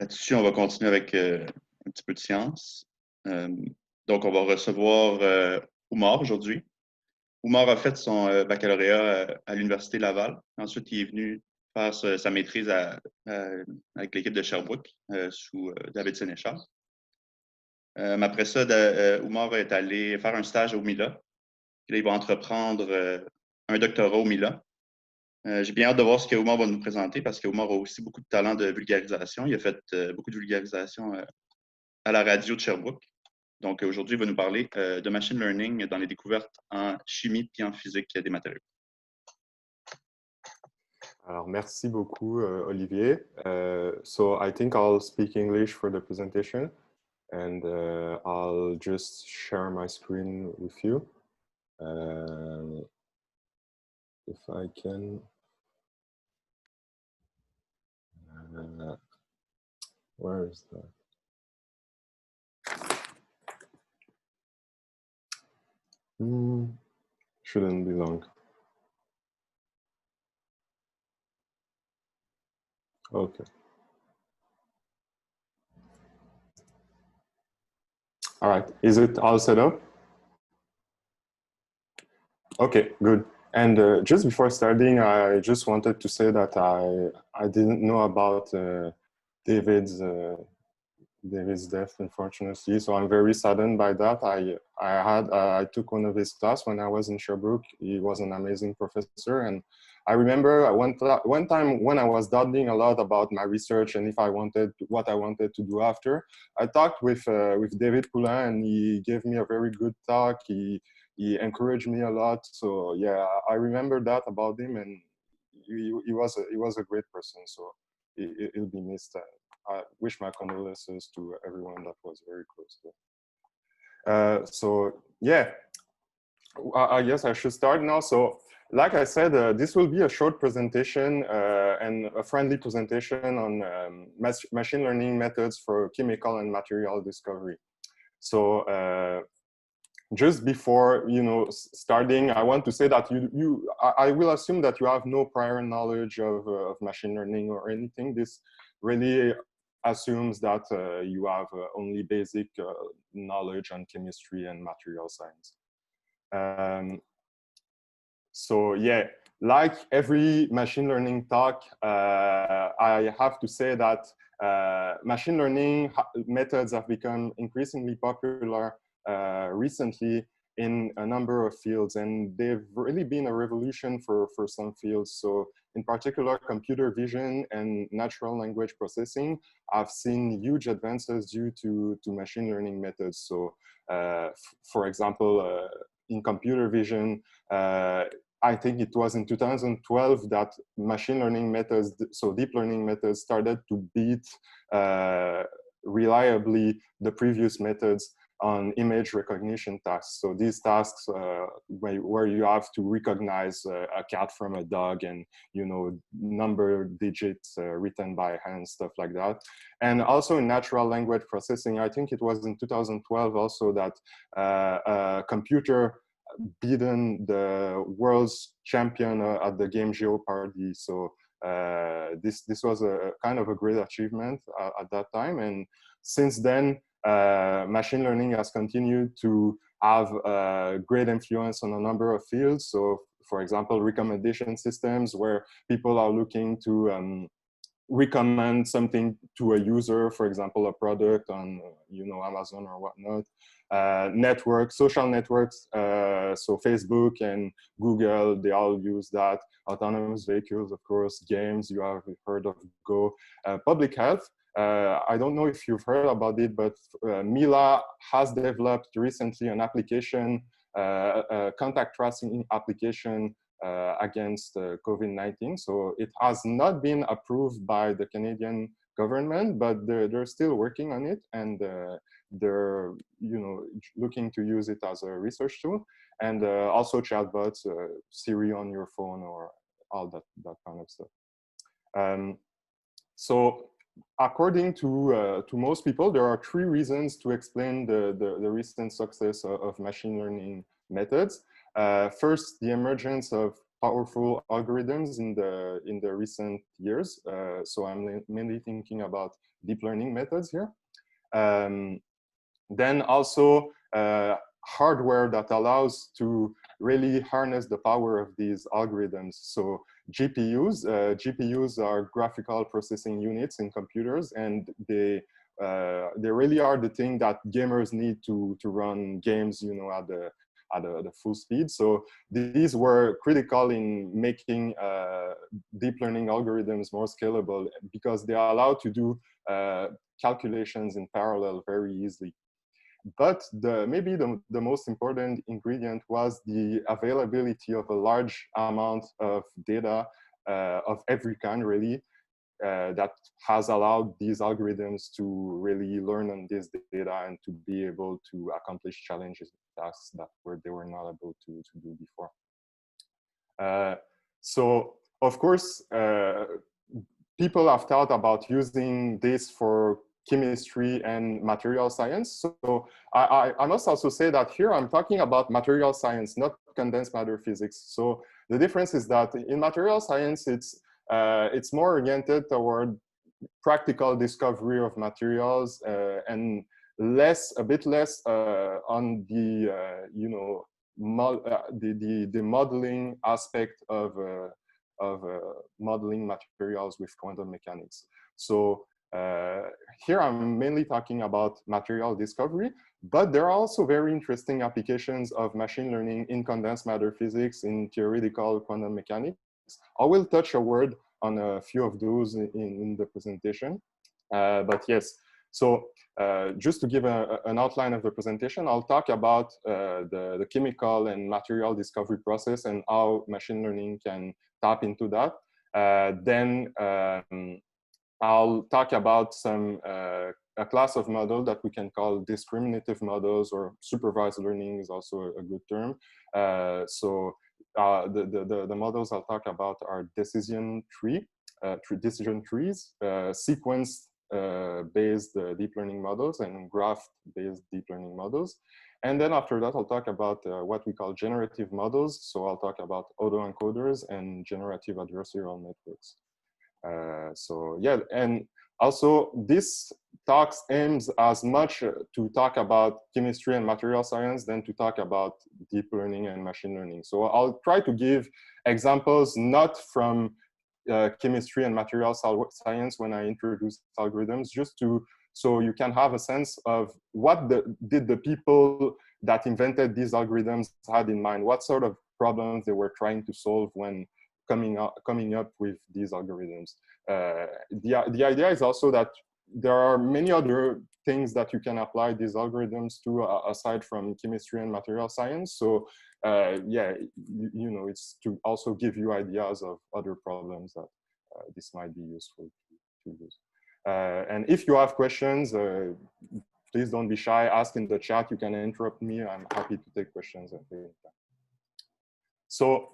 Là-dessus, on va continuer avec un petit peu de science. Donc, on va recevoir Oumar aujourd'hui. Oumar a fait son baccalauréat à l'Université Laval. Ensuite, il est venu faire sa maîtrise avec l'équipe de Sherbrooke sous David Sénéchal. Après ça, Oumar est allé faire un stage au MILA. Puis là, il va entreprendre un doctorat au MILA. J'ai bien hâte de voir ce que Oumar va nous présenter parce qu'Oumar a aussi beaucoup de talent de vulgarisation. Il a fait beaucoup de vulgarisation à la radio de Sherbrooke. Donc aujourd'hui, il va nous parler de machine learning dans les découvertes en chimie et en physique des matériaux. Alors, merci beaucoup, Olivier. So I think I'll speak English for the presentation, and I'll just share my screen with you. If I can. Where is that? Shouldn't be long. Okay. All right. Is it all set up? Okay, good. And just before starting, I just wanted to say that I didn't know about David's death, unfortunately. So I'm very saddened by that. I took one of his class when I was in Sherbrooke. He was an amazing professor, and I remember one time when I was doubting a lot about my research and if what I wanted to do after, I talked with David Poulin, and he gave me a very good talk. He encouraged me a lot. So yeah, I remember that about him, and he was a great person. So he'll be missed. I wish my condolences to everyone that was very close to. So yeah, I guess I should start now. So like I said, this will be a short presentation and a friendly presentation on machine learning methods for chemical and material discovery. So just before starting, I want to say that I will assume that you have no prior knowledge of machine learning or anything. This really assumes that you have only basic knowledge on chemistry and material science. So yeah, like every machine learning talk, I have to say that machine learning methods have become increasingly popular recently in a number of fields, and they've really been a revolution for some fields. So in particular, computer vision and natural language processing have seen huge advances due to machine learning methods. So for example, in computer vision, I think it was in 2012 that machine learning methods, so deep learning methods, started to beat reliably the previous methods on image recognition tasks. So these tasks where you have to recognize a cat from a dog and, number digits written by hand, stuff like that. And also in natural language processing, I think it was in 2012 also that a computer beaten the world's champion at the game Jeopardy. So this was a kind of a great achievement at that time. And since then, machine learning has continued to have great influence on a number of fields. So for example, recommendation systems where people are looking to recommend something to a user, for example, a product on Amazon or whatnot. Social networks, so Facebook and Google, they all use that. Autonomous vehicles, of course, games, you have heard of Go. Public health, I don't know if you've heard about it, but Mila has developed recently an application, a contact tracing application against COVID-19. So it has not been approved by the Canadian government, but they're still working on it, and they're looking to use it as a research tool. And also chatbots, Siri on your phone, or all that kind of stuff. So according to most people, there are three reasons to explain the recent success of machine learning methods. First, the emergence of powerful algorithms in the recent years. So I'm mainly thinking about deep learning methods here. Then also hardware that allows to really harness the power of these algorithms. So GPUs are graphical processing units in computers, and they really are the thing that gamers need to run games, you know, at the full speed. So these were critical in making deep learning algorithms more scalable, because they are allowed to do calculations in parallel very easily. But maybe the most important ingredient was the availability of a large amount of data of every kind, really, that has allowed these algorithms to really learn on this data and to be able to accomplish challenges, tasks that they were not able to do before. So, of course, people have thought about using this for chemistry and material science. So I must also say that here I'm talking about material science, not condensed matter physics. So the difference is that in material science, it's more oriented toward practical discovery of materials and a bit less on the you know, the modeling aspect of modeling materials with quantum mechanics. So here I'm mainly talking about material discovery, but there are also very interesting applications of machine learning in condensed matter physics, in theoretical quantum mechanics. I will touch a word on a few of those in the presentation. But yes, so just to give an outline of the presentation, I'll talk about the chemical and material discovery process and how machine learning can tap into that. Then I'll talk about a class of model that we can call discriminative models, or supervised learning is also a good term. So the models I'll talk about are decision trees, sequence based deep learning models, and graph based deep learning models. And then after that, I'll talk about what we call generative models. So I'll talk about autoencoders and generative adversarial networks. So yeah, and also this talks aims as much to talk about chemistry and material science than to talk about deep learning and machine learning. So I'll try to give examples not from chemistry and material science when I introduce algorithms, just so you can have a sense of what did the people that invented these algorithms had in mind, what sort of problems they were trying to solve when coming up with these algorithms. The idea is also that there are many other things that you can apply these algorithms to aside from chemistry and material science. So yeah, you know, it's to also give you ideas of other problems that this might be useful to use. And if you have questions, please don't be shy, ask in the chat. You can interrupt me. I'm happy to take questions at any time. So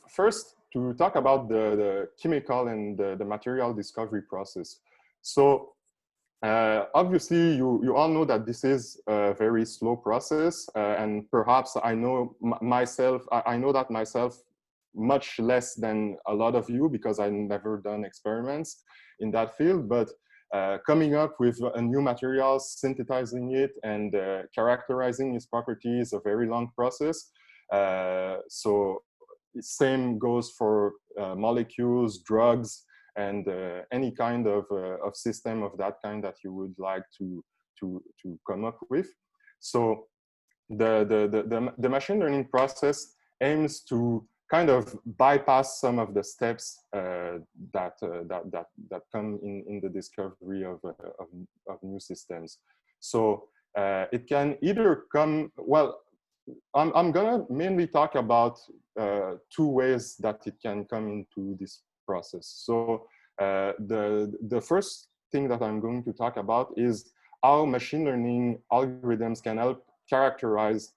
first, to talk about the chemical and the material discovery process. So obviously, you all know that this is a very slow process, and perhaps I know that myself much less than a lot of you, because I've never done experiments in that field. But coming up with a new material, synthesizing it, and characterizing its properties is a very long process. So same goes for molecules, drugs, and any kind of system of that kind that you would like to come up with. So the machine learning process aims to kind of bypass some of the steps that come in the discovery of new systems. So it can either come, well, I'm gonna mainly talk about two ways that it can come into this process. So the first thing that I'm going to talk about is how machine learning algorithms can help characterize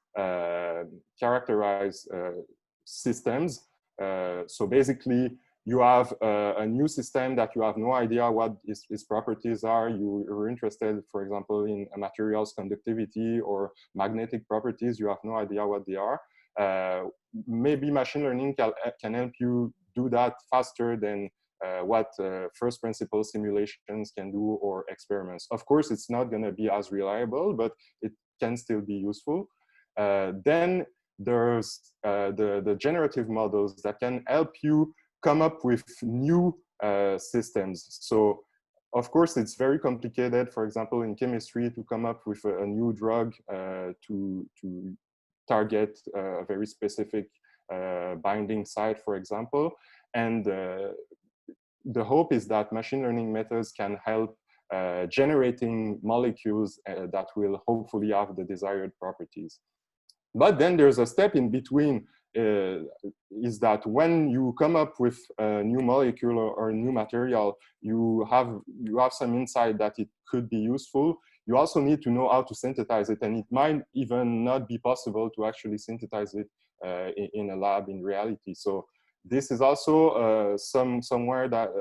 systems. So basically, you have a new system that you have no idea what its properties are. You're interested, for example, in a material's conductivity or magnetic properties. You have no idea what they are. maybe machine learning can help you do that faster than what first principle simulations can do or experiments. Of course, it's not going to be as reliable, but it can still be useful. Then there's the generative models that can help you come up with new systems. So of course, it's very complicated, for example, in chemistry, to come up with a new drug to target a very specific binding site, for example. And the hope is that machine learning methods can help generating molecules that will hopefully have the desired properties. But then there's a step in between, is that when you come up with a new molecule or a new material, you have some insight that it could be useful. You also need to know how to synthesize it, and it might even not be possible to actually synthesize it in a lab in reality. So this is also somewhere that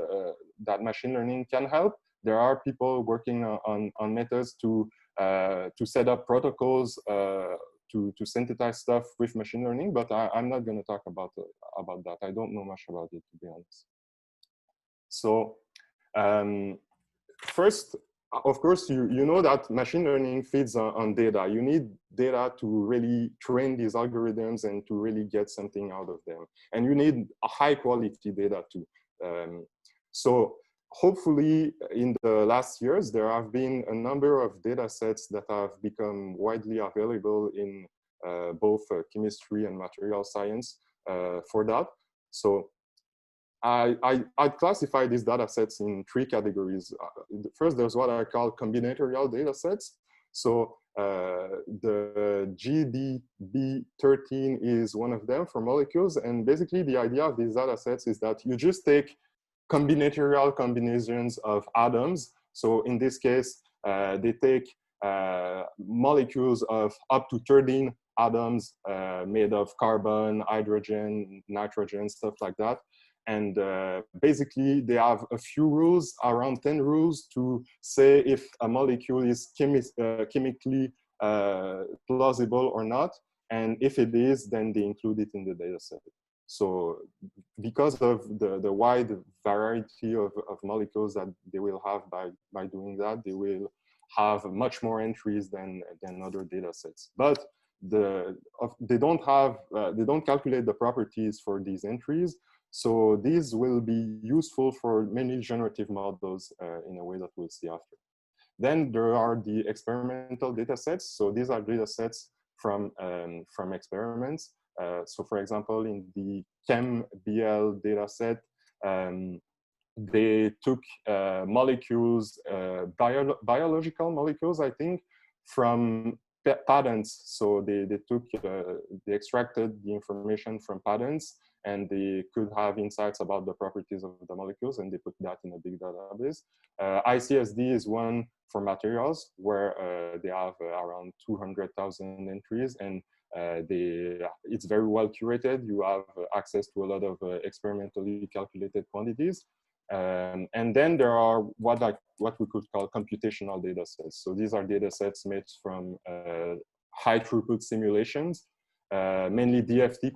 that machine learning can help. There are people working on methods to set up protocols to synthesize stuff with machine learning, but I'm not going to talk about that. I don't know much about it, to be honest. So first, of course, you know that machine learning feeds on data. You need data to really train these algorithms and to really get something out of them. And you need a high quality data too. So hopefully in the last years, there have been a number of data sets that have become widely available in both chemistry and material science for that. So I'd classify these data sets in three categories. First, there's what I call combinatorial data sets. So the GDB13 is one of them for molecules. And basically the idea of these data sets is that you just take combinatorial combinations of atoms. So in this case, they take molecules of up to 13 atoms made of carbon, hydrogen, nitrogen, stuff like that. And basically, they have a few rules, around 10 rules, to say if a molecule is chemically plausible or not. And if it is, then they include it in the data set. So because of the wide variety of molecules that they will have by doing that, they will have much more entries than other data sets. But they don't calculate the properties for these entries. So these will be useful for many generative models in a way that we'll see after. Then there are the experimental data sets. So these are data sets from experiments. So for example, in the ChemBL data set, they took molecules, biological molecules, I think, from patents. So they extracted the information from patents, and they could have insights about the properties of the molecules, and they put that in a big database. ICSD is one for materials, where they have around 200,000 entries, and it's very well curated. You have access to a lot of experimentally calculated quantities. And then there are what we could call computational data sets. So these are data sets made from high throughput simulations, mainly DFT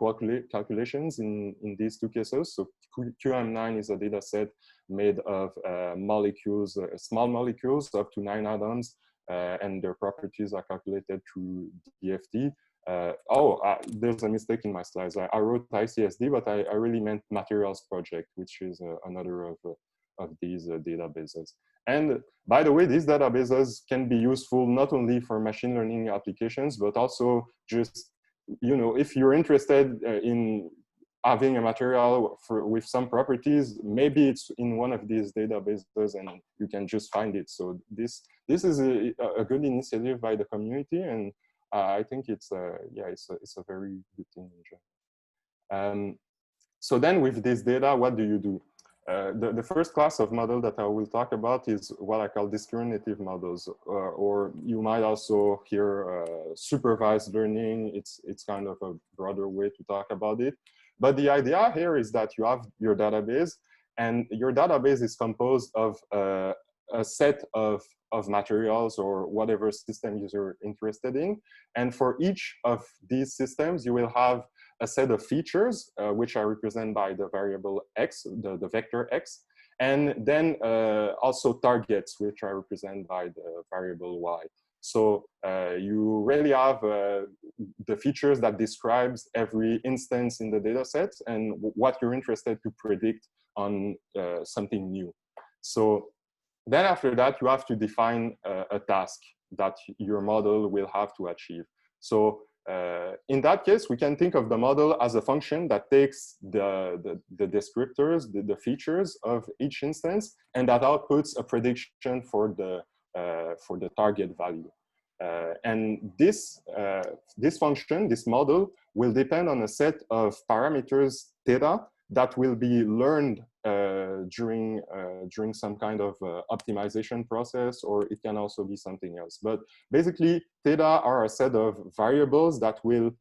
calculations in these two cases. So QM9 is a data set made of molecules, small molecules up to 9 atoms, and their properties are calculated through DFT. There's a mistake in my slides. I wrote ICSD, but I really meant materials project, which is another of these databases. And by the way, these databases can be useful not only for machine learning applications, but also just, if you're interested in having a material with some properties, maybe it's in one of these databases and you can just find it. So this is a good initiative by the community, and I think it's a very good thing in general. So then with this data, what do you do? The first class of model that I will talk about is what I call discriminative models, or you might also hear supervised learning. It's kind of a broader way to talk about it. But the idea here is that you have your database, and your database is composed of a set of materials or whatever system you're interested in. And for each of these systems, you will have a set of features, which are represented by the variable x, the vector x, and then also targets, which are represented by the variable y. So you really have the features that describes every instance in the data set and what you're interested to predict on something new. So then after that, you have to define a task that your model will have to achieve. So in that case, we can think of the model as a function that takes the descriptors, the features of each instance, and that outputs a prediction for the target value. And this function, this model, will depend on a set of parameters, theta, that will be learned during some kind of optimization process, or it can also be something else. But basically, theta are a set of variables that will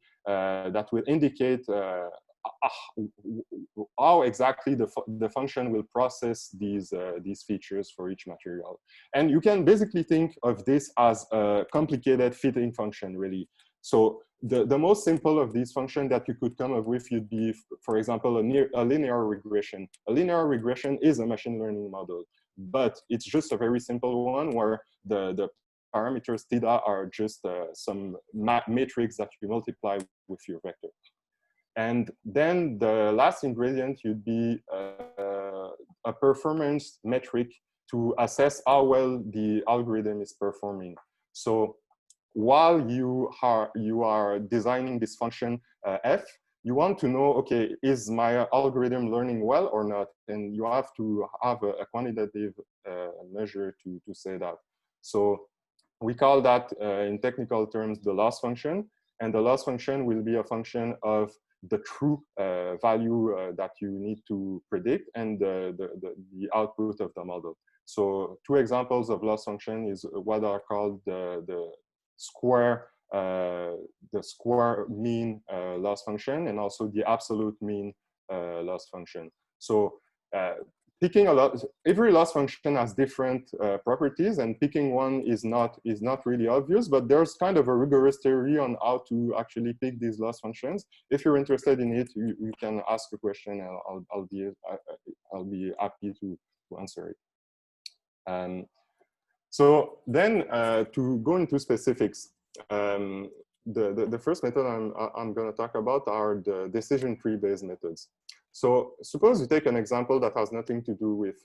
indicate how exactly the function will process these features for each material. And you can basically think of this as a complicated fitting function, really. So the most simple of these functions that you could come up with would be, for example, a linear regression. A linear regression is a machine learning model, but it's just a very simple one where the parameters theta are just some matrix that you multiply with your vector. And then the last ingredient would be a performance metric to assess how well the algorithm is performing. So while you are designing this function f, you want to know, okay, is my algorithm learning well or not? And you have to have a quantitative measure to say that. So we call that in technical terms the loss function. And the loss function will be a function of the true value that you need to predict and the output of the model. So two examples of loss function is what are called the square mean loss function, and also the absolute mean loss function. So picking every loss function has different properties, and picking one is not really obvious, but there's kind of a rigorous theory on how to actually pick these loss functions. If you're interested in it, you can ask a question, and I'll be happy to answer it. So then to go into specifics, the first method I'm going to talk about are the decision tree-based methods. So suppose you take an example that has nothing to do with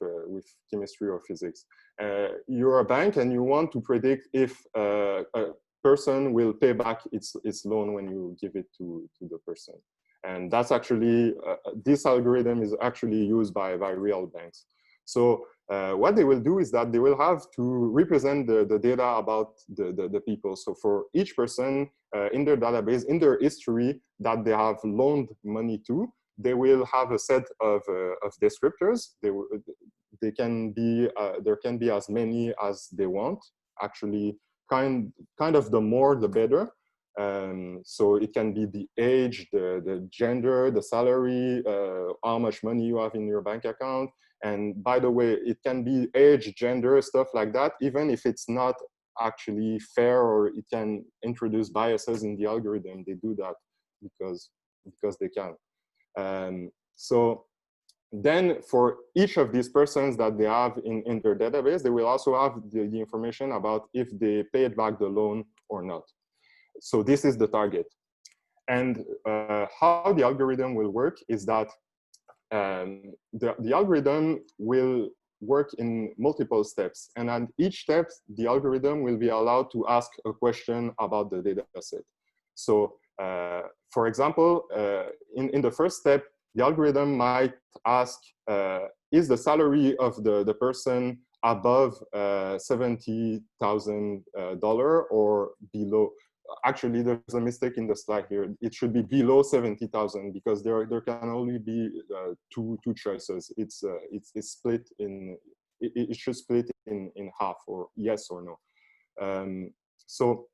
chemistry or physics. You're a bank and you want to predict if a person will pay back its loan when you give it to the person. And that's actually, this algorithm is actually used by real banks. So what they will do is that they will have to represent the data about the people. So for each person in their database, in their history that they have loaned money to, they will have a set of descriptors. There can be as many as they want. Actually, kind of the more, the better. So it can be the age, the gender, the salary, how much money you have in your bank account. And by the way, it can be age, gender, stuff like that, even if it's not actually fair or it can introduce biases in the algorithm. They do that because they can. So then for each of these persons that they have in their database, they will also have the information about if they paid back the loan or not. So this is the target. And how the algorithm will work is that the algorithm will work in multiple steps. And at each step, the algorithm will be allowed to ask a question about the data set. So for example, in the first step, the algorithm might ask, is the salary of the person above $70,000 or below? Actually, there's a mistake in the slide here. It should be below 70,000 because there can only be two choices. It's split in, it should split in half, or yes or no. So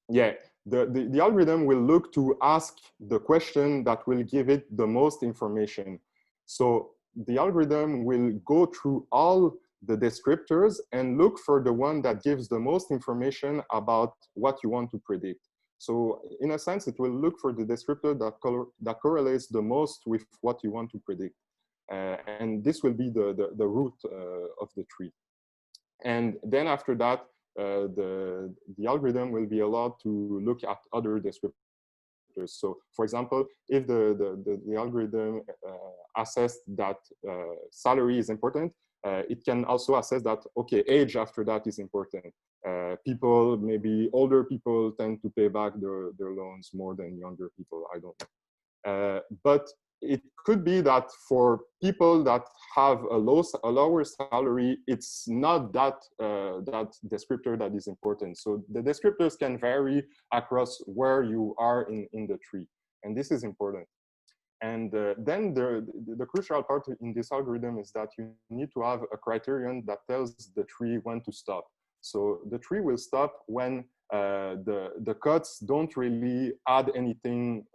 yeah, the algorithm will look to ask the question that will give it the most information. So the algorithm will go through all the descriptors and look for the one that gives the most information about what you want to predict. So in a sense, it will look for the descriptor that correlates the most with what you want to predict. And this will be the root of the tree. And then after that, the algorithm will be allowed to look at other descriptors. So for example, if the algorithm assessed that salary is important, it can also assess that, okay, age after that is important. People, maybe older people tend to pay back their loans more than younger people, I don't know. But it could be that for people that have a lower salary, it's not that that descriptor that is important. So the descriptors can vary across where you are in the tree, and this is important. And then the crucial part in this algorithm is that you need to have a criterion that tells the tree when to stop. So the tree will stop when the cuts don't really add anything.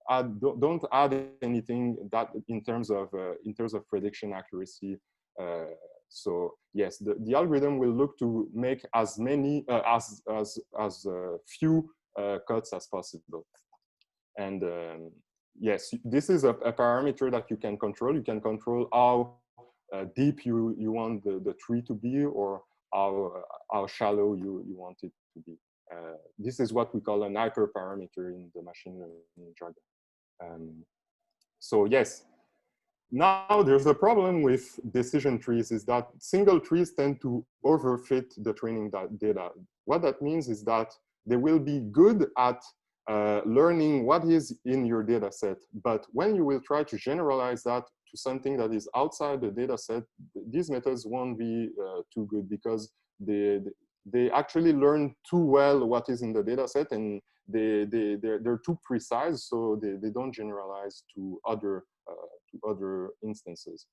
Don't add anything that in terms of prediction accuracy. So yes, the algorithm will look to make as many few cuts as possible. And yes, this is a parameter that you can control. You can control how deep you want the tree to be, or how shallow you want it to be. This is what we call an hyperparameter in the machine learning jargon. So yes, now there's a problem with decision trees is that single trees tend to overfit the training data. What that means is that they will be good at learning what is in your data set, but when you will try to generalize that to something that is outside the data set, these methods won't be too good, because they actually learn too well what is in the data set, and they're too precise, so they don't generalize to other instances.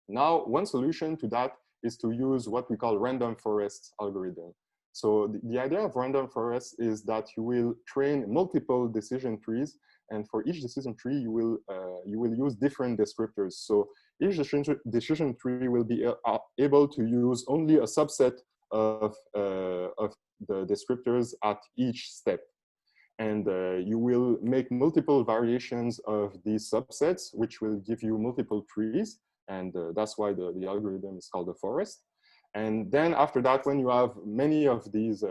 Now, one solution to that is to use what we call random forest algorithm. So the idea of random forest is that you will train multiple decision trees, and for each decision tree, you will use different descriptors. So each decision tree will be able to use only a subset of the descriptors at each step. And you will make multiple variations of these subsets, which will give you multiple trees. And that's why the algorithm is called a forest. And then after that, when you have many of these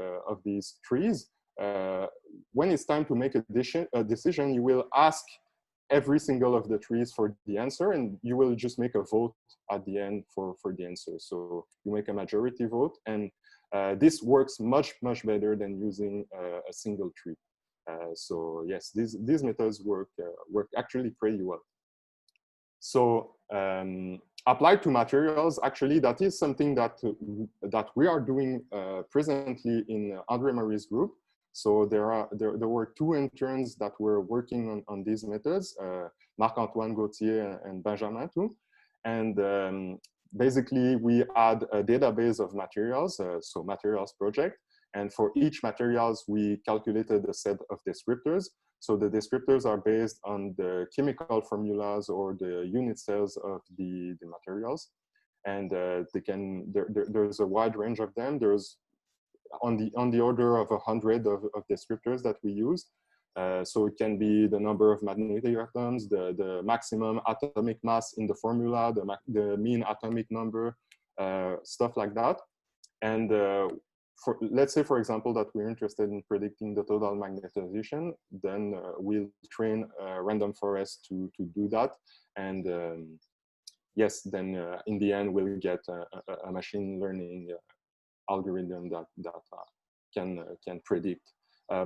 trees, when it's time to make a decision, you will ask every single of the trees for the answer, and you will just make a vote at the end for the answer. So you make a majority vote, and this works much better than using a single tree. So yes, these methods work actually pretty well. So applied to materials, actually, that is something that we are doing presently in André Marie's group. So there were two interns that were working on these methods, Marc-Antoine Gauthier and Benjamin too. And basically, we had a database of materials, so materials project. And for each materials, we calculated a set of descriptors. So the descriptors are based on the chemical formulas or the unit cells of the materials. And there's a wide range of them. There's on the order of 100 of descriptors that we use. So it can be the number of magnetic atoms, the maximum atomic mass in the formula, the mean atomic number, stuff like that. And let's say, for example, that we're interested in predicting the total magnetization, then we'll train a random forest to do that. And yes, then in the end, we'll get a machine learning algorithm that can predict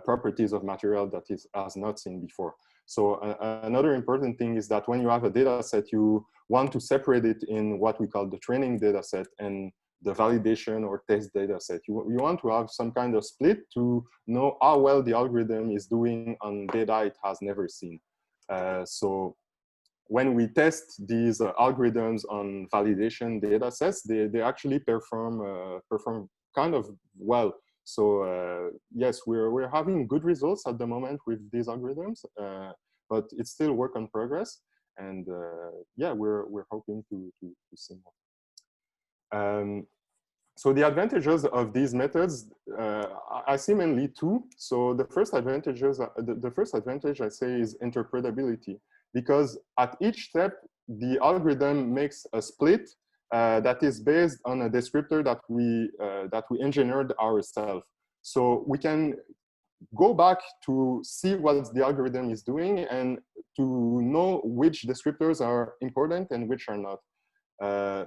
properties of material that has not seen before. So another important thing is that when you have a data set, you want to separate it in what we call the training data set and the validation or test data set. You want to have some kind of split to know how well the algorithm is doing on data it has never seen. So when we test these algorithms on validation data sets, they actually perform kind of well. So yes, we're having good results at the moment with these algorithms, but it's still work in progress. And yeah, we're hoping to see more. So the advantages of these methods, I see mainly two. So the first the first advantage I say is interpretability, because at each step, the algorithm makes a split that is based on a descriptor that we engineered ourselves. So we can go back to see what the algorithm is doing and to know which descriptors are important and which are not.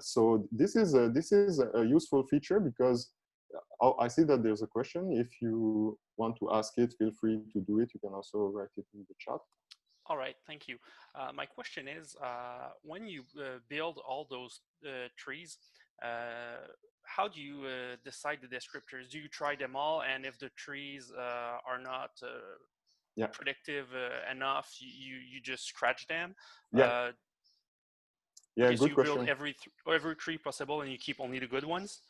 So this is a useful feature because I see that there's a question. If you want to ask it, feel free to do it. You can also write it in the chat. All right, thank you. My question is, when you build all those trees, how do you decide the descriptors? Do you try them all? And if the trees are not predictive enough, you just scratch them? Yeah. Yeah, because good you question. build every tree possible and you keep only the good ones?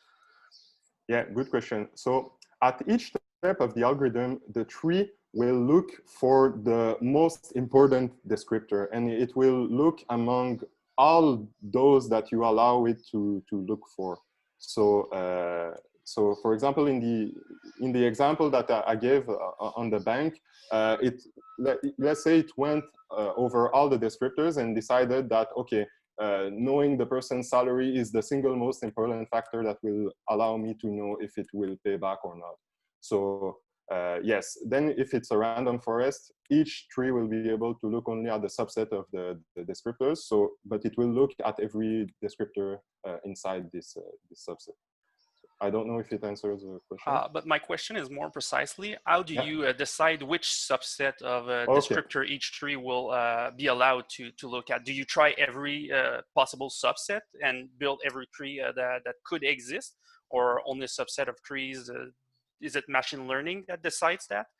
Yeah, good question. So at each step of the algorithm, the tree will look for the most important descriptor, and it will look among all those that you allow it to look for. So, so for example, in the example that I gave on the bank, let's say it went over all the descriptors and decided that, okay, knowing the person's salary is the single most important factor that will allow me to know if it will pay back or not. So yes, then if it's a random forest, each tree will be able to look only at the subset of the descriptors. So, but it will look at every descriptor inside this subset. I don't know if it answers the question. But my question is more precisely, how do you decide which subset of descriptor each tree will be allowed to look at? Do you try every possible subset and build every tree that could exist, or only a subset of trees? Is it machine learning that decides that?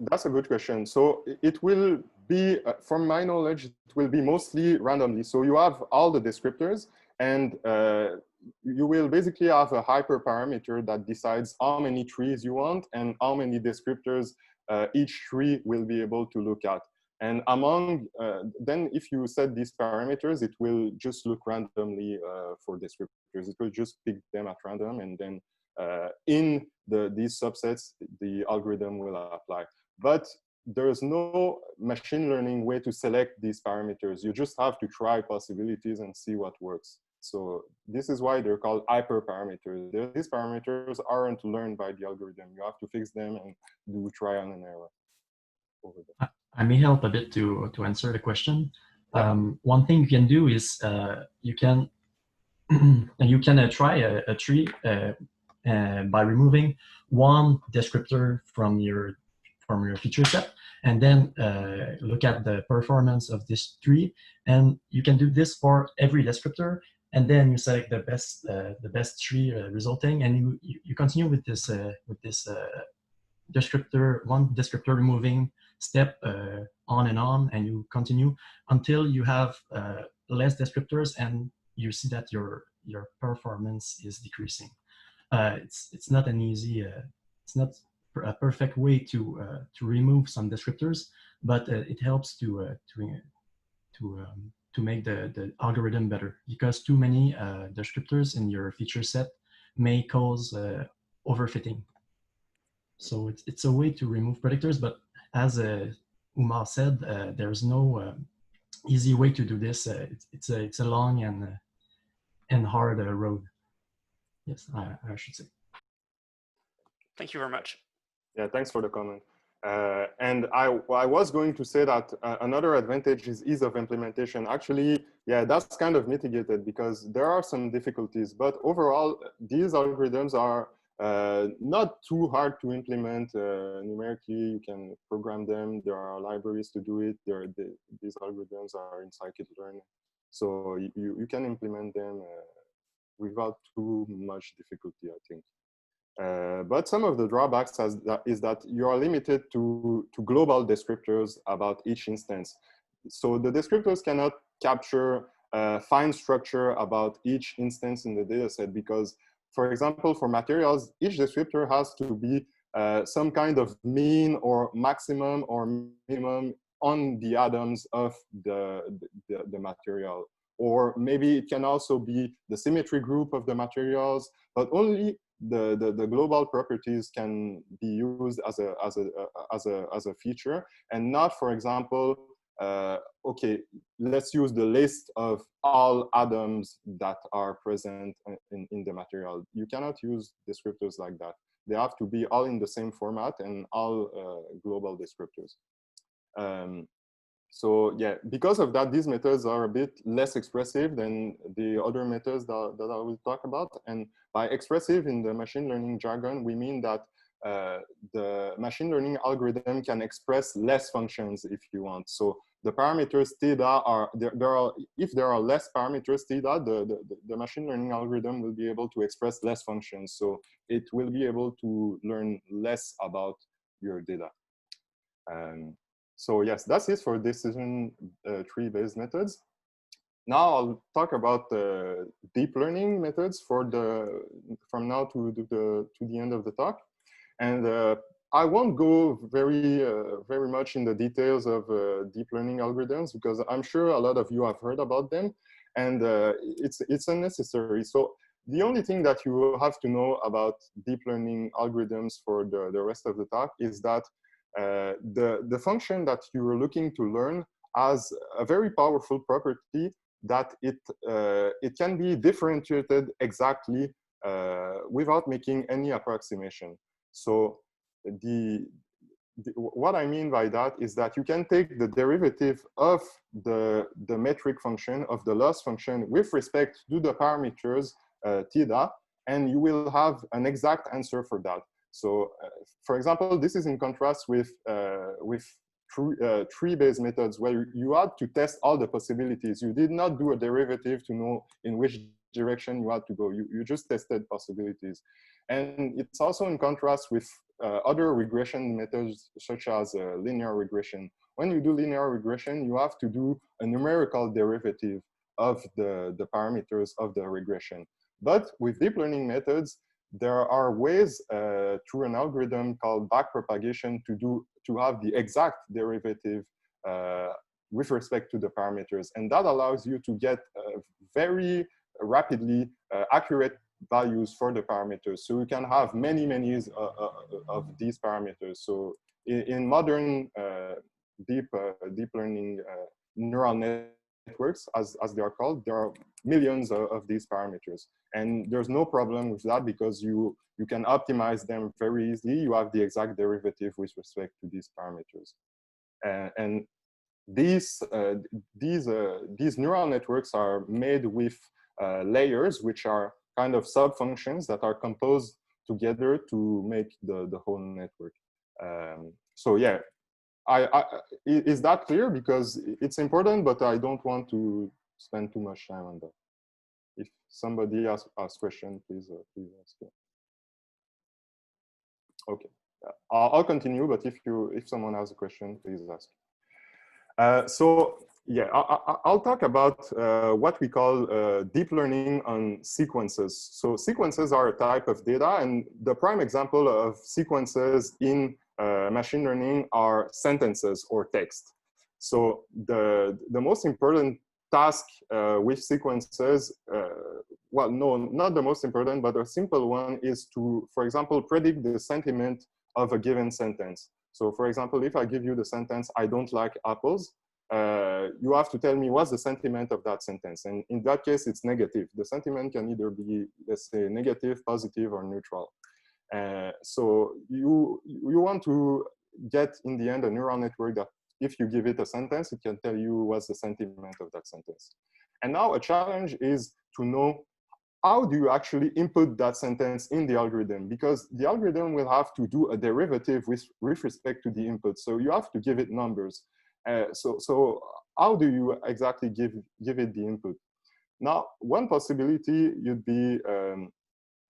That's a good question. So it will be, from my knowledge, it will be mostly randomly. So you have all the descriptors, and you will basically have a hyperparameter that decides how many trees you want and how many descriptors each tree will be able to look at. And among, then if you set these parameters, it will just look randomly for descriptors. It will just pick them at random, and then in these subsets, the algorithm will apply. But there's no machine learning way to select these parameters. You just have to try possibilities and see what works. So this is why they're called hyperparameters. These parameters aren't learned by the algorithm. You have to fix them and do trial and error over there. I may help a bit to answer the question. One thing you can do is you can try a tree by removing one descriptor from your feature set, and then look at the performance of this tree. And you can do this for every descriptor, and then you select the best tree resulting, and you continue with this one descriptor removing step on, and you continue until you have less descriptors, and you see that your performance is decreasing. It's not an easy, it's not a perfect way to remove some descriptors, but it helps to make the algorithm better, because too many descriptors in your feature set may cause overfitting. So it's a way to remove predictors, but as Oumar said, there's no easy way to do this. It's a long and hard road. Yes, I should say. Thank you very much. Yeah, thanks for the comment. And I was going to say that another advantage is ease of implementation. Actually, yeah, that's kind of mitigated because there are some difficulties, but overall, these algorithms are not too hard to implement numerically. You can program them. There are libraries to do it. These algorithms are in scikit-learn. So you can implement them without too much difficulty, I think. But some of the drawbacks is that you are limited to global descriptors about each instance. So the descriptors cannot capture fine structure about each instance in the dataset because, for example, for materials, each descriptor has to be some kind of mean or maximum or minimum on the atoms of the material. or maybe it can also be the symmetry group of the materials, but only the global properties can be used as a feature, and not, for example, okay, let's use the list of all atoms that are present in the material. You cannot use descriptors like that. They have to be all in the same format and all global descriptors. So yeah, because of that, these methods are a bit less expressive than the other methods that I will talk about. And by expressive in the machine learning jargon, we mean that the machine learning algorithm can express less functions if you want. So the parameters theta are, if there are less parameters theta, the machine learning algorithm will be able to express less functions. So it will be able to learn less about your data. So yes, that's it for decision tree-based methods. Now I'll talk about deep learning methods from now to the end of the talk. And I won't go very much in the details of deep learning algorithms, because I'm sure a lot of you have heard about them, and it's unnecessary. So the only thing that you have to know about deep learning algorithms for the rest of the talk is that the function that you are looking to learn has a very powerful property that it can be differentiated exactly without making any approximation. So what I mean by that is that you can take the derivative of the metric function, of the loss function, with respect to the parameters theta, and you will have an exact answer for that. So, for example, this is in contrast with tree-based methods, where you had to test all the possibilities. You did not do a derivative to know in which direction you had to go. You just tested possibilities. And it's also in contrast with other regression methods, such as linear regression. When you do linear regression, you have to do a numerical derivative of the parameters of the regression. But with deep learning methods, there are ways through an algorithm called backpropagation to have the exact derivative with respect to the parameters. And that allows you to get very rapidly accurate values for the parameters. So you can have many of these parameters. So in modern deep learning neural networks, as they are called, there are millions of these parameters. And there's no problem with that, because you can optimize them very easily. You have the exact derivative with respect to these parameters. And these neural networks are made with layers, which are kind of sub-functions that are composed together to make the whole network. So yeah, is that clear? Because it's important, but I don't want to spend too much time on that. If somebody has a question, please ask it. Okay, I'll continue, but if someone has a question, please ask. So yeah, I'll talk about what we call deep learning on sequences. So sequences are a type of data, and the prime example of sequences in machine learning are sentences or text. So the most important task with sequences, well, no, not the most important, but a simple one is to, for example, predict the sentiment of a given sentence. So for example, if I give you the sentence, I don't like apples, you have to tell me what's the sentiment of that sentence. And in that case, it's negative. The sentiment can either be, let's say, negative, positive, or neutral. So you want to get, in the end, a neural network that if you give it a sentence, it can tell you what's the sentiment of that sentence. And now a challenge is to know, how do you actually input that sentence in the algorithm? Because the algorithm will have to do a derivative with respect to the input. So you have to give it numbers. So how do you exactly give it the input? Now, one possibility would be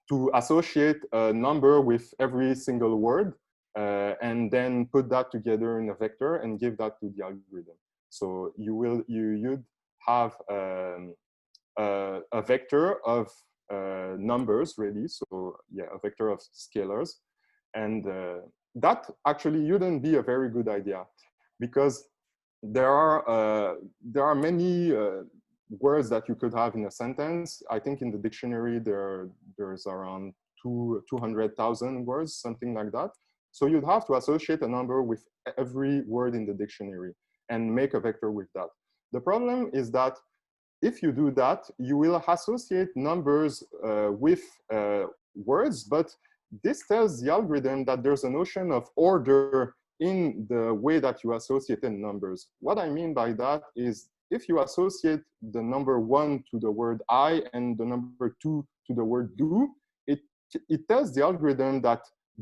to associate a number with every single word, and then put that together in a vector and give that to the algorithm. So you'd have a vector of numbers, really. So yeah, a vector of scalars, and that actually wouldn't be a very good idea, because there are many words that you could have in a sentence. I think in the dictionary there's around 200,000 words, something like that. So you'd have to associate a number with every word in the dictionary and make a vector with that. The problem is that if you do that, you will associate numbers with words, but this tells the algorithm that there's a notion of order in the way that you associated numbers. What I mean by that is if you associate the number 1 to the word I and the number 2 to the word do, it tells the algorithm that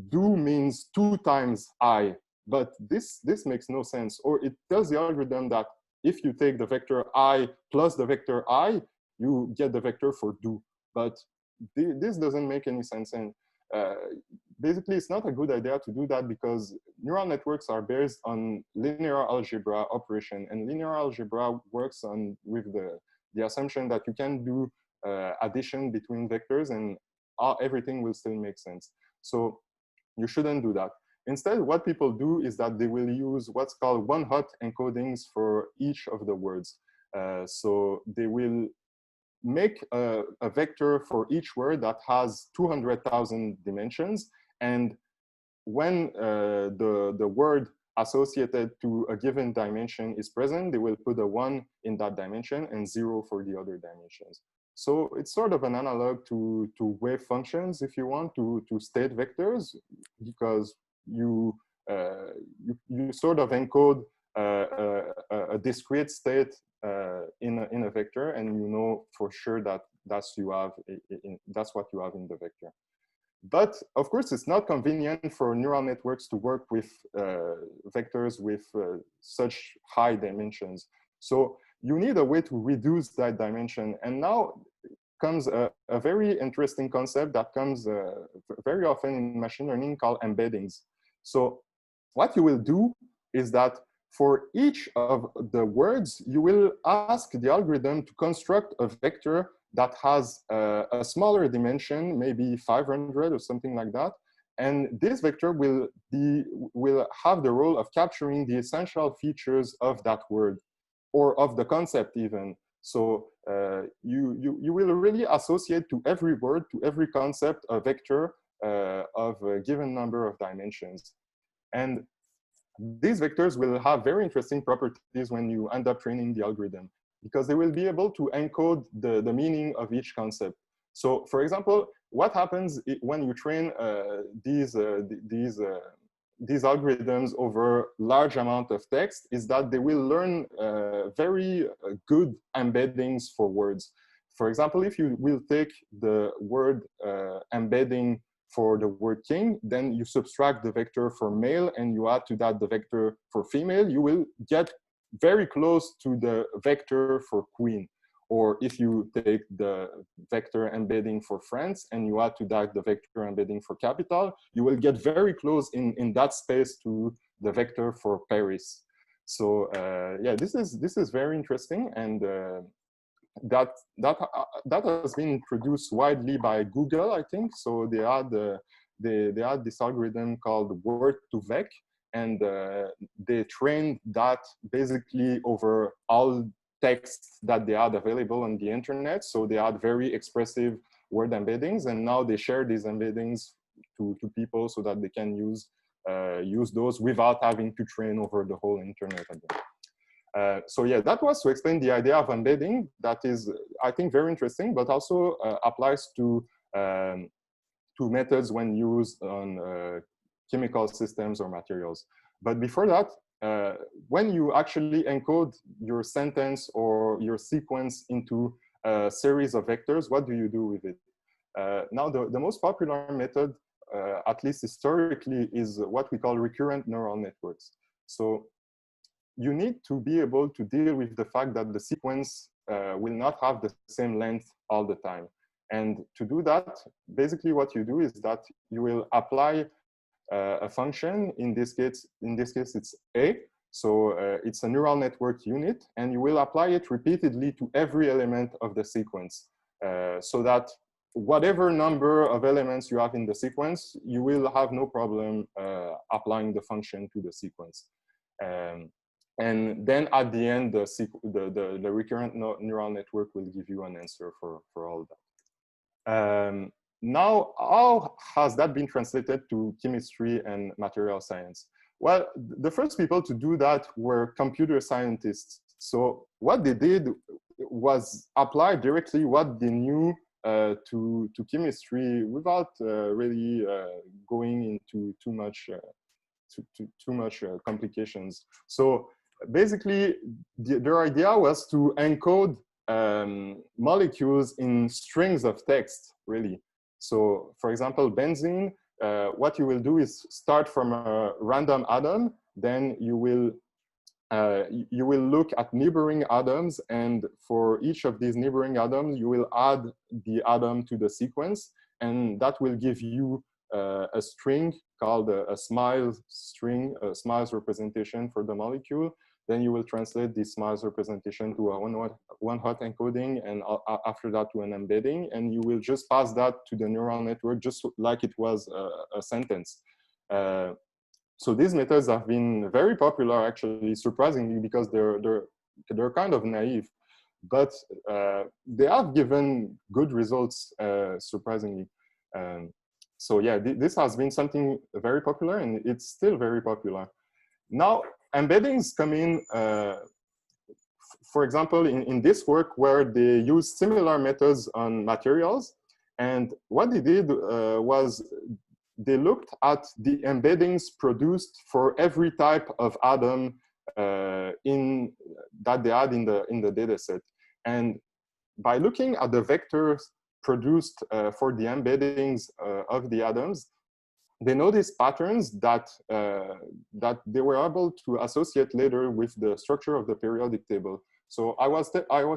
do means 2 times I, but this makes no sense. Or it tells the algorithm that if you take the vector I plus the vector I, you get the vector for do. But this doesn't make any sense. And basically, it's not a good idea to do that because neural networks are based on linear algebra operation. And linear algebra works with the assumption that you can do addition between vectors and everything will still make sense. So you shouldn't do that. Instead, what people do is that they will use what's called one-hot encodings for each of the words. So they will make a vector for each word that has 200,000 dimensions. And when the word associated to a given dimension is present, they will put a 1 in that dimension and 0 for the other dimensions. So it's sort of an analog to wave functions, if you want, to state vectors, because you sort of encode a discrete state in a vector, and you know for sure that that's what you have in the vector. But of course, it's not convenient for neural networks to work with vectors with such high dimensions. So you need a way to reduce that dimension. And now comes a very interesting concept that comes very often in machine learning called embeddings. So what you will do is that for each of the words, you will ask the algorithm to construct a vector that has a smaller dimension, maybe 500 or something like that. And this vector will have the role of capturing the essential features of that word or of the concept even. So you will really associate to every word, to every concept, a vector of a given number of dimensions. And these vectors will have very interesting properties when you end up training the algorithm, because they will be able to encode the meaning of each concept. So for example, what happens when you train these algorithms over large amount of text is that they will learn very good embeddings for words. For example, if you will take the word embedding for the word king, then you subtract the vector for male and you add to that the vector for female, you will get very close to the vector for queen. Or if you take the vector embedding for France and you add to that the vector embedding for capital, you will get very close in that space to the vector for Paris. So yeah, this is very interesting, and that has been introduced widely by Google, I think. So they had this algorithm called word2vec, and they trained that basically over all text that they had available on the internet. So they had very expressive word embeddings, and now they share these embeddings to people so that they can use those without having to train over the whole internet again. So yeah, that was to explain the idea of embedding. That is, I think, very interesting, but also applies to methods when used on chemical systems or materials. But before that, when you actually encode your sentence or your sequence into a series of vectors, what do you do with it? Now, the most popular method, at least historically, is what we call recurrent neural networks. So you need to be able to deal with the fact that the sequence will not have the same length all the time. And to do that, basically what you do is that you will apply a function. In this case, it's A. So it's a neural network unit, and you will apply it repeatedly to every element of the sequence, so that whatever number of elements you have in the sequence, you will have no problem applying the function to the sequence. And then at the end, the recurrent neural network will give you an answer for all that. Now, how has that been translated to chemistry and material science? Well, the first people to do that were computer scientists. So what they did was apply directly what they knew to chemistry without really going into too much complications. So basically, their idea was to encode molecules in strings of text, really. So for example, benzene, what you will do is start from a random atom, then you will look at neighboring atoms, and for each of these neighboring atoms, you will add the atom to the sequence, and that will give you a string called a SMILES string, a SMILES representation for the molecule. Then you will translate this SMILES representation to a one-hot encoding, and after that to an embedding, and you will just pass that to the neural network just like it was a sentence. So these methods have been very popular, actually, surprisingly, because they're kind of naive, but they have given good results, surprisingly. So yeah, this has been something very popular, and it's still very popular. Now, embeddings come in, for example, in this work where they use similar methods on materials. And what they did was they looked at the embeddings produced for every type of atom that they had in the data set. And by looking at the vectors produced for the embeddings of the atoms, they noticed patterns that they were able to associate later with the structure of the periodic table. So I was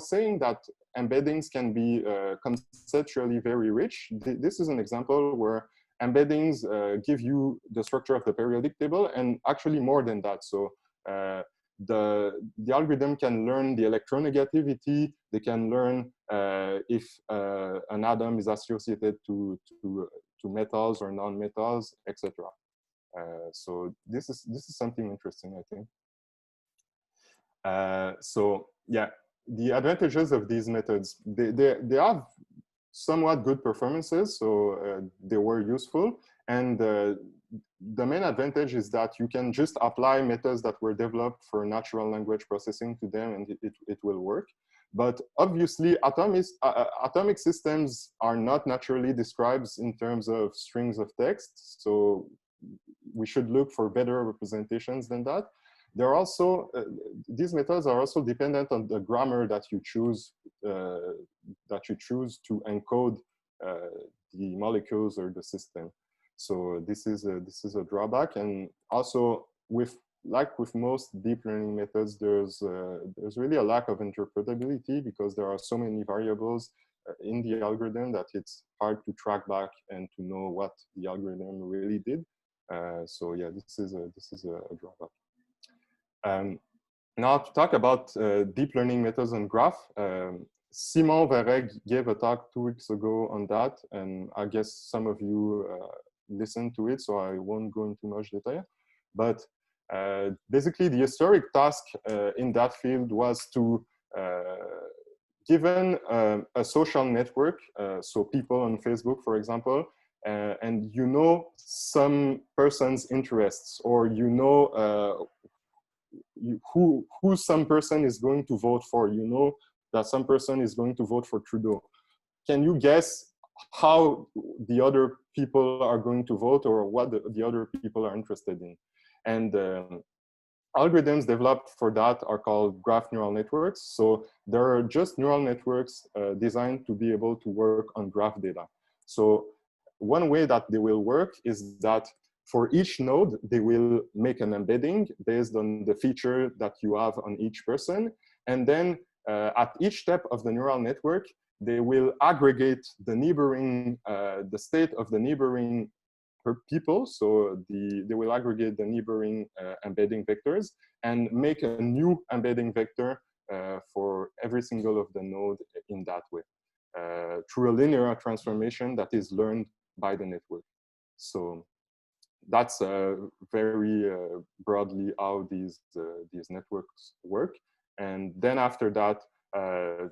saying that embeddings can be conceptually very rich. This is an example where embeddings give you the structure of the periodic table, and actually more than that. So the algorithm can learn the electronegativity. They can learn if an atom is associated to metals or non-metals, etc. So this is something interesting, I think. So yeah, the advantages of these methods, they have somewhat good performances, so they were useful. And the main advantage is that you can just apply methods that were developed for natural language processing to them, and it will work. But obviously, atomic systems are not naturally described in terms of strings of text. So we should look for better representations than that. There are also, these methods are also dependent on the grammar that you choose to encode the molecules or the system. So this is a drawback. And also, like with most deep learning methods, there's really a lack of interpretability because there are so many variables in the algorithm that it's hard to track back and to know what the algorithm really did. So yeah, this is a drawback. Now to talk about deep learning methods on graph, Simon Verreg gave a talk 2 weeks ago on that, and I guess some of you listened to it, so I won't go into much detail. But basically, the historic task in that field was to, given a social network, so people on Facebook, for example, and you know some person's interests, or you know who some person is going to vote for, you know that some person is going to vote for Trudeau. Can you guess how the other people are going to vote, or what the other people are interested in? And algorithms developed for that are called graph neural networks. So there are just neural networks designed to be able to work on graph data. So one way that they will work is that for each node, they will make an embedding based on the feature that you have on each person. And then at each step of the neural network, they will aggregate the neighboring, the state of the neighboring people. So they will aggregate the neighboring embedding vectors and make a new embedding vector for every single of the node in that way, through a linear transformation that is learned by the network. So that's very broadly how these networks work. And then after that,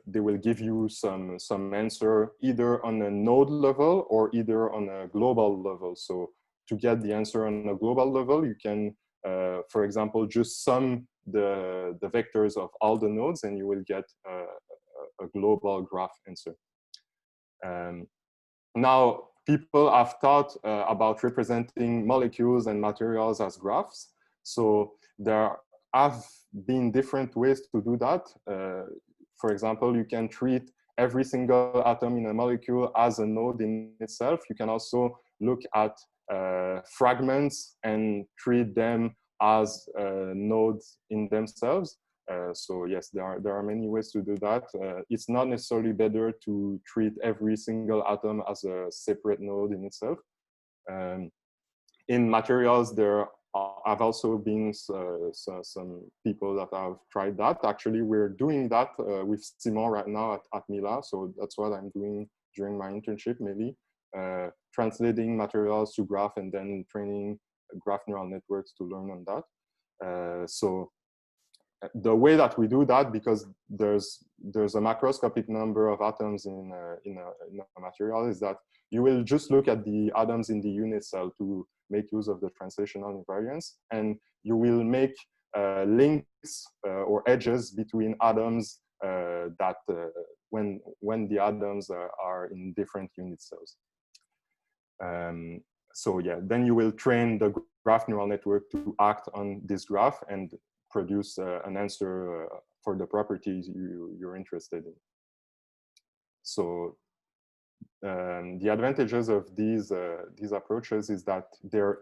they will give you some answer either on a node level or either on a global level. So to get the answer on a global level, you can, for example, just sum the vectors of all the nodes, and you will get a global graph answer. Now, people have thought about representing molecules and materials as graphs. So there have been different ways to do that. For example, you can treat every single atom in a molecule as a node in itself. You can also look at fragments and treat them as nodes in themselves. So yes, there are many ways to do that. It's not necessarily better to treat every single atom as a separate node in itself. In materials, there have also been some people that have tried that. Actually, we're doing that with Simon right now at Mila. So that's what I'm doing during my internship, maybe. Translating materials to graph and then training graph neural networks to learn on that. So the way that we do that, because there's a macroscopic number of atoms in a material, is that you will just look at the atoms in the unit cell to make use of the translational invariance, and you will make links or edges between atoms that when the atoms are in different unit cells. So yeah, then you will train the graph neural network to act on this graph and produce an answer for the properties you're interested in. So the advantages of these approaches is that they're,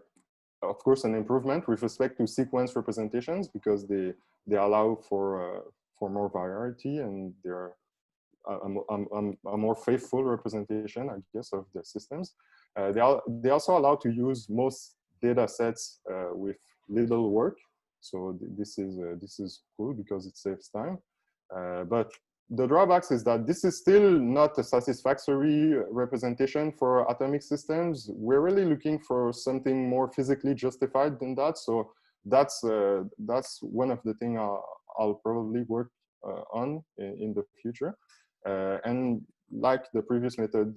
of course, an improvement with respect to sequence representations, because they allow for more variety, and they're a more faithful representation, I guess, of the systems. They also allow to use most data sets with little work. So this is cool because it saves time. But the drawbacks is that this is still not a satisfactory representation for atomic systems. We're really looking for something more physically justified than that. So that's one of the things I'll probably work on in the future. And like the previous method,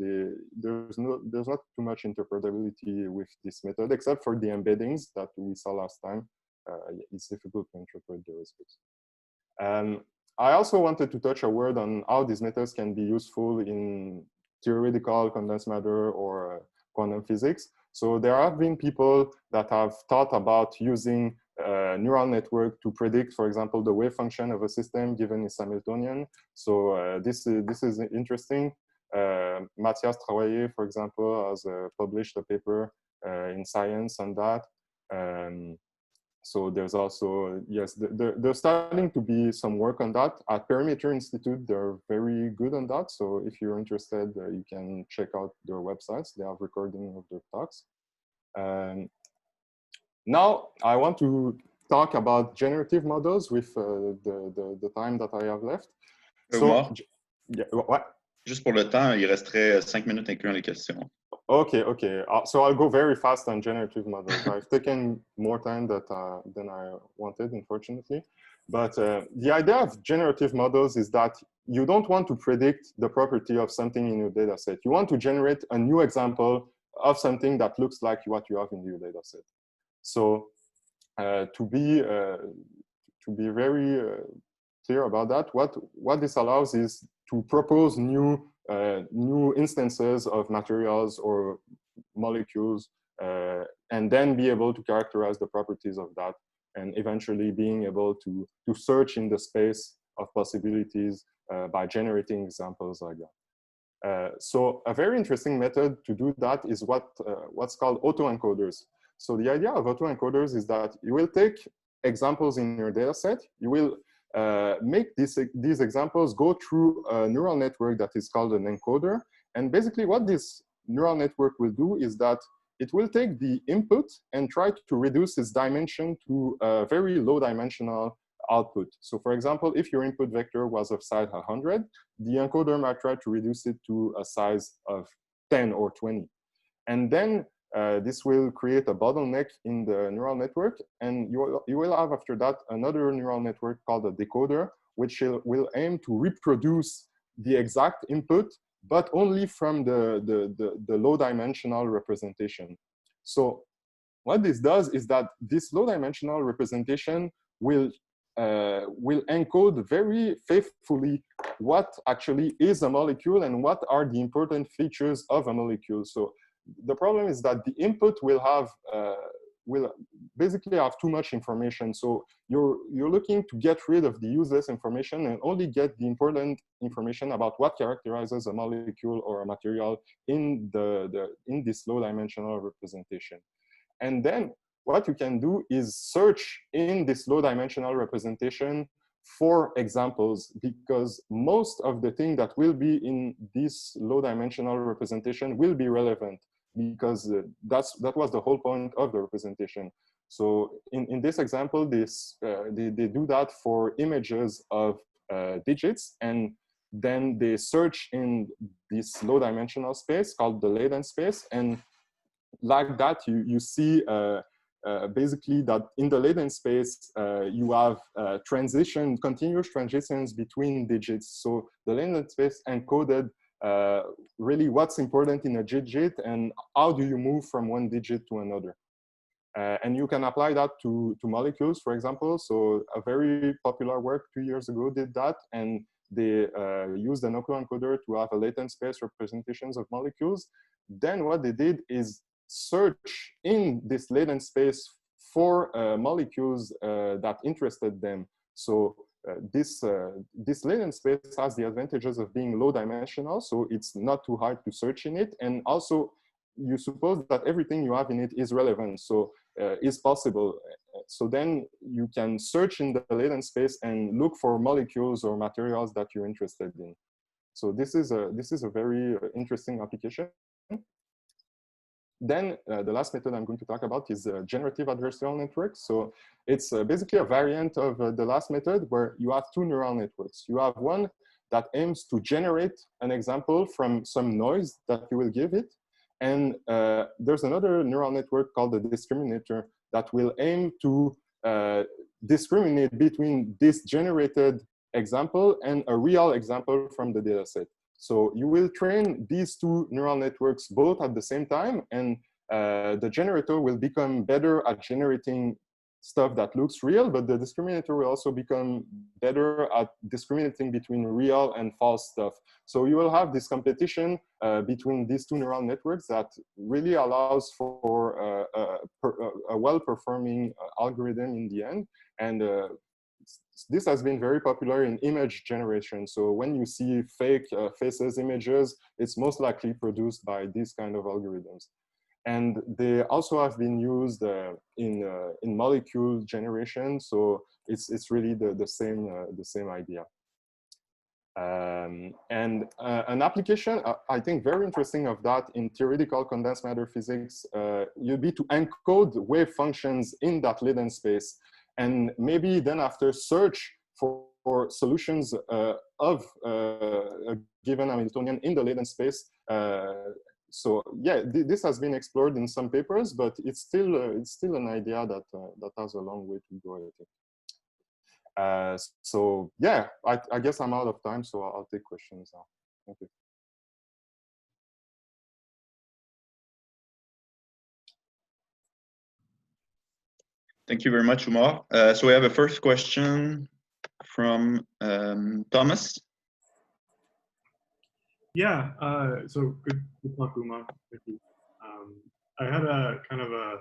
there's not too much interpretability with this method, except for the embeddings that we saw last time. It's difficult to interpret the results. I also wanted to touch a word on how these methods can be useful in theoretical condensed matter or quantum physics. So there have been people that have thought about using a neural network to predict, for example, the wave function of a system given is Hamiltonian. So this is interesting. Mathias Travailler, for example, has published a paper in Science on that. So there's also, yes, there's starting to be some work on that. At Perimeter Institute, they're very good on that. So if you're interested, you can check out their websites. They have recording of their talks. Now I want to talk about generative models with the time that I have left. So, yeah, what? Juste pour le temps, il resterait 5 minutes incluant les questions. Okay. So I'll go very fast on generative models. I've taken more time than I wanted, unfortunately. But the idea of generative models is that you don't want to predict the property of something in your data set. You want to generate a new example of something that looks like what you have in your data set. So to be very clear about that, what this allows is to propose new instances of materials or molecules, and then be able to characterize the properties of that, and eventually being able to search in the space of possibilities by generating examples like that. So a very interesting method to do that is what's called autoencoders. So the idea of autoencoders is that you will take examples in your data set, you will make these examples go through a neural network that is called an encoder. And basically what this neural network will do is that it will take the input and try to reduce its dimension to a very low dimensional output. So for example, if your input vector was of size 100, the encoder might try to reduce it to a size of 10 or 20. And then this will create a bottleneck in the neural network, and you will have after that another neural network called a decoder, which will aim to reproduce the exact input, but only from the low-dimensional representation. So what this does is that this low-dimensional representation will encode very faithfully what actually is a molecule and what are the important features of a molecule. So the problem is that the input will basically have too much information. So you're looking to get rid of the useless information and only get the important information about what characterizes a molecule or a material in this low-dimensional representation. And then what you can do is search in this low-dimensional representation for examples, because most of the things that will be in this low-dimensional representation will be relevant, because that was the whole point of the representation. So in this example, they do that for images of digits, and then they search in this low-dimensional space called the latent space, and like that, you see basically that in the latent space, you have continuous transitions between digits. So the latent space encoded really what's important in a digit and how do you move from one digit to another. And you can apply that to molecules, for example. So a very popular work 2 years ago did that, and they used an autoencoder to have a latent space representations of molecules. Then what they did is search in this latent space for molecules that interested them. So this latent space has the advantages of being low dimensional, so it's not too hard to search in it. And also, you suppose that everything you have in it is relevant, so is possible. So then you can search in the latent space and look for molecules or materials that you're interested in. So this is a very interesting application. Then the last method I'm going to talk about is generative adversarial networks. So it's basically a variant of the last method where you have two neural networks. You have one that aims to generate an example from some noise that you will give it. And there's another neural network called the discriminator that will aim to discriminate between this generated example and a real example from the dataset. So you will train these two neural networks both at the same time, and the generator will become better at generating stuff that looks real, but the discriminator will also become better at discriminating between real and false stuff. So you will have this competition between these two neural networks that really allows for a well-performing algorithm in the end. And this has been very popular in image generation. So when you see fake faces images, it's most likely produced by these kind of algorithms. And they also have been used in molecule generation. So it's really the same idea. And an application, I think, very interesting of that in theoretical condensed matter physics, would be to encode wave functions in that latent space. And maybe then after search for solutions of a given Hamiltonian in the latent space. So yeah, this has been explored in some papers, but it's still an idea that has a long way to go, I think. So yeah, I guess I'm out of time, so I'll take questions now. Thank you. Thank you very much, Oumar. So we have a first question from Thomas. Yeah, so good luck, Oumar. Thank you. I had a kind of a,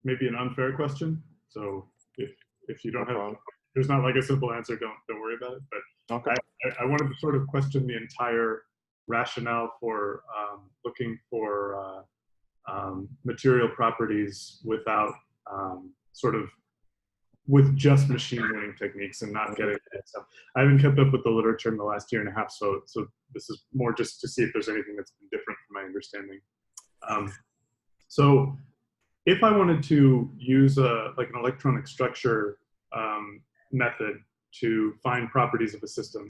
maybe an unfair question. So if you don't have, there's not like a simple answer, don't worry about it. But okay. I wanted to sort of question the entire rationale for looking for material properties without with just machine learning techniques and not getting it. So I haven't kept up with the literature in the last year and a half, so this is more just to see if there's anything that's been different from my understanding. So if I wanted to use like an electronic structure method to find properties of a system,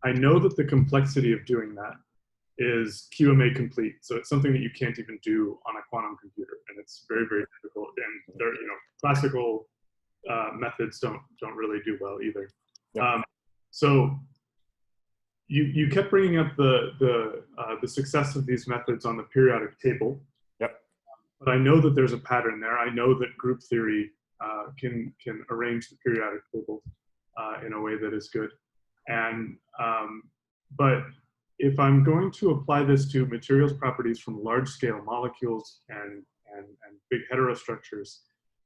I know that the complexity of doing that is QMA complete. So it's something that you can't even do on a quantum computer, and it's very, very difficult. And there, classical methods don't really do well either. Yeah. So you kept bringing up the success of these methods on the periodic table. Yep. But I know that there's a pattern there. I know that group theory can arrange the periodic table in a way that is good. And but if I'm going to apply this to materials properties from large-scale molecules and big heterostructures,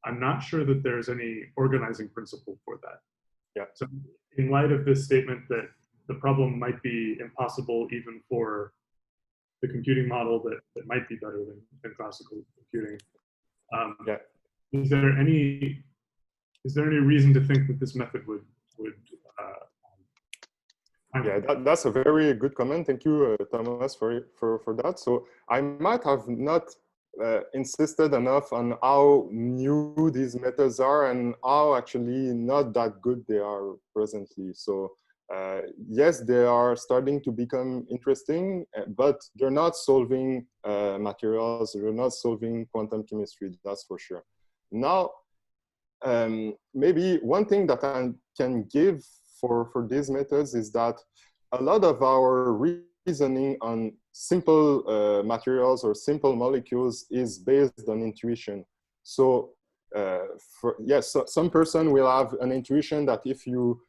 I'm not sure that there's any organizing principle for that. Yeah. So in light of this statement that the problem might be impossible even for the computing model that might be better than classical computing, yeah. Is there any reason to think that this method would yeah, that's a very good comment. Thank you, Thomas, for that. So I might have not insisted enough on how new these methods are and how actually not that good they are presently. So yes, they are starting to become interesting, but they're not solving materials. They're not solving quantum chemistry, that's for sure. Now, maybe one thing that I can give for these methods is that a lot of our reasoning on simple materials or simple molecules is based on intuition. So yes, so some person will have an intuition that if you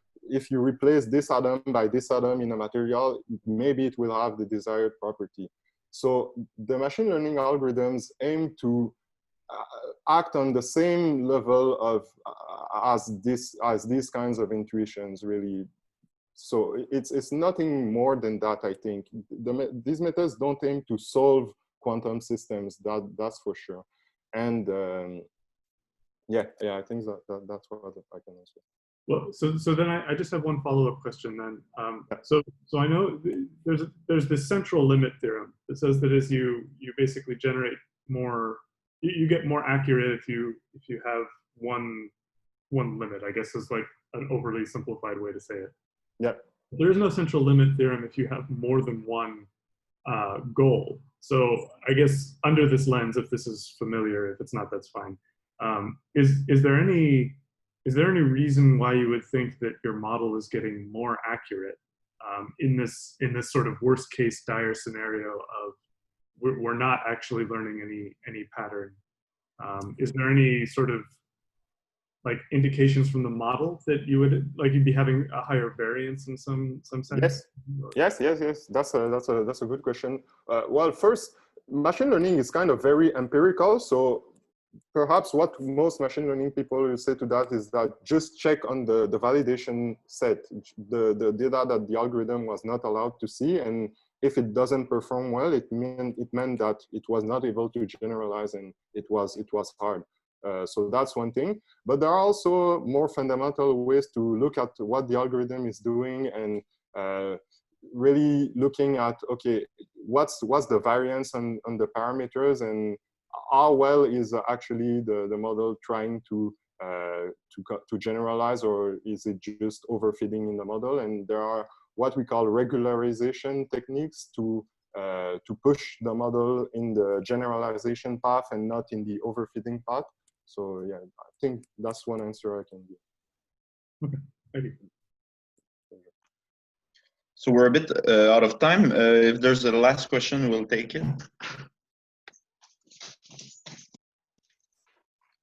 replace this atom by this atom in a material, maybe it will have the desired property. So the machine learning algorithms aim to act on the same level of as these kinds of intuitions, really. So it's nothing more than that, I think. These methods don't aim to solve quantum systems, that's for sure. And yeah, I think that's what I can answer. Well, so then I just have one follow-up question then. So I know there's this central limit theorem that says that as you basically generate more, you get more accurate if you have one limit, I guess is like an overly simplified way to say it. Yeah. There is no central limit theorem if you have more than one goal. So I guess under this lens, if this is familiar, if it's not, that's fine. Is there any reason why you would think that your model is getting more accurate in this sort of worst case dire scenario of we're not actually learning any pattern? Is there any sort of like indications from the model that you'd be having a higher variance in some sense? Yes. That's a good question. Well, first, machine learning is kind of very empirical. So perhaps what most machine learning people will say to that is that just check on the validation set, the data that the algorithm was not allowed to see, and if it doesn't perform well, it meant that it was not able to generalize and it was hard. So that's one thing. But there are also more fundamental ways to look at what the algorithm is doing and really looking at, okay, what's the variance on the parameters and how well is actually the model trying to generalize, or is it just overfitting in the model? And there are what we call regularization techniques to push the model in the generalization path and not in the overfitting path. So yeah, I think that's one answer I can give. Okay, thank you. So we're a bit out of time. If there's a last question, we'll take it.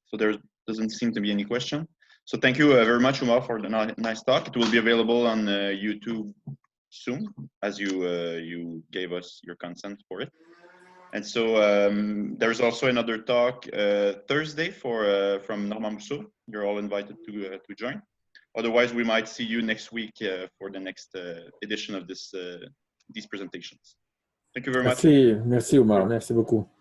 So there doesn't seem to be any question. So thank you very much, Oumar, for the nice talk. It will be available on YouTube soon, as you gave us your consent for it. And so there's also another talk Thursday from Normand Mousseau. You're all invited to join. Otherwise, we might see you next week for the next edition of these presentations. Thank you very much. Merci Oumar, merci beaucoup.